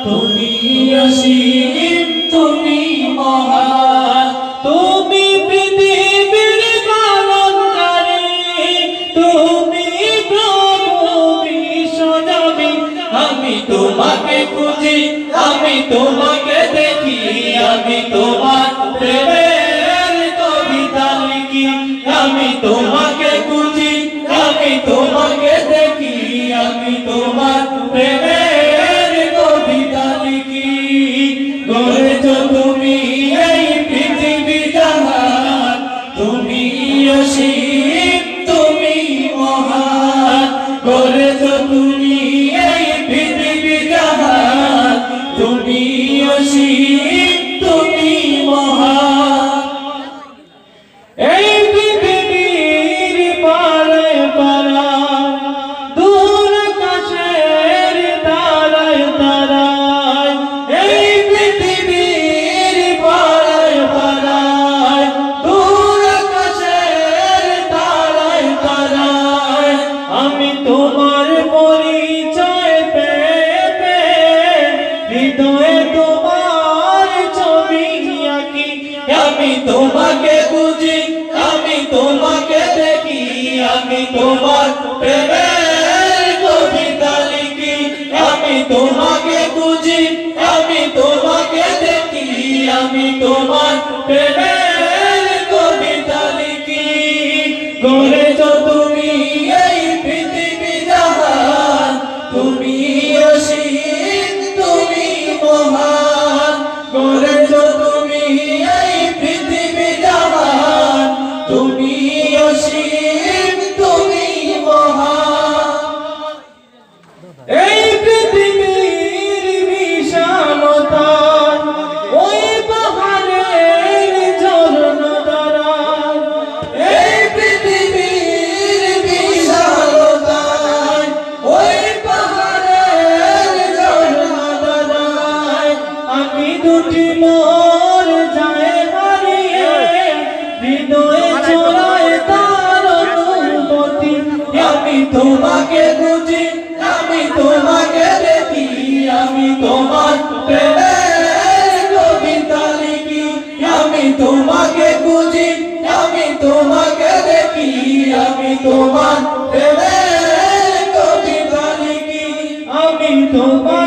তুমি অসীম তুমি মহান তুমি পৃথিবীর পালনকারী তুমি প্রভু বিশ্বজনী আমি তোমাকে খুঁজি আমি তোমাকে দেখি আমি তোমার প্রেমের কবিতা লিখি আমি তোমাকে খুঁজি আমি তোমাকে দেখি আমি তোমার প্রেমের কবিতা লিখি গড়েছো তুমি এই পৃথিবী জাহান তুমি অসীম তুমি মহান গড়েছো তুমি এই পৃথিবী জাহান তুমি অসীম তুমি মহান এই পৃথিবীর পারে পারায় দূর আকাশের তারায় তারায় এই পৃথিবীর পারে পারায় দূর আকাশের তারায় তারায় আমি তোমার পরিচয় পেতে হৃদয়ে তোমার ছবি আঁকি আমি তোমাকে খুঁজি আমি তোমাকে দেখি আমি তোমার প্রেমের কবিতা লিখি আমি তোমাকে খুঁজি আমি তোমাকে দেখি আমি তোমার প্রেমের কবিতা লিখি গড়েছো তুমি এই পৃথিবী জাহান তুমি অসীম তুমি মহান গড়েছো তুমি এই পৃথিবী জাহান তুমি অসীম তুমি মহান এই পৃথিবীর বিশালতা ওই পাহাড়ের ঝর্ণাধারা এই পৃথিবীর বিশালতা ওই পাহাড়ের ঝর্ণাধারা আমি দুটি মোর যায় হারিয়ে হৃদয়ে ছড়ায় তার অনুভূতি আমি তোমাকে খুঁজি আমি তোমাকে দেখি আমি তোমার প্রেমের কবিতা লিখি আমি তোমাকে খুঁজি আমি তোমাকে দেখি আমি তোমার প্রেমের কবিতা লিখি আমি তোমার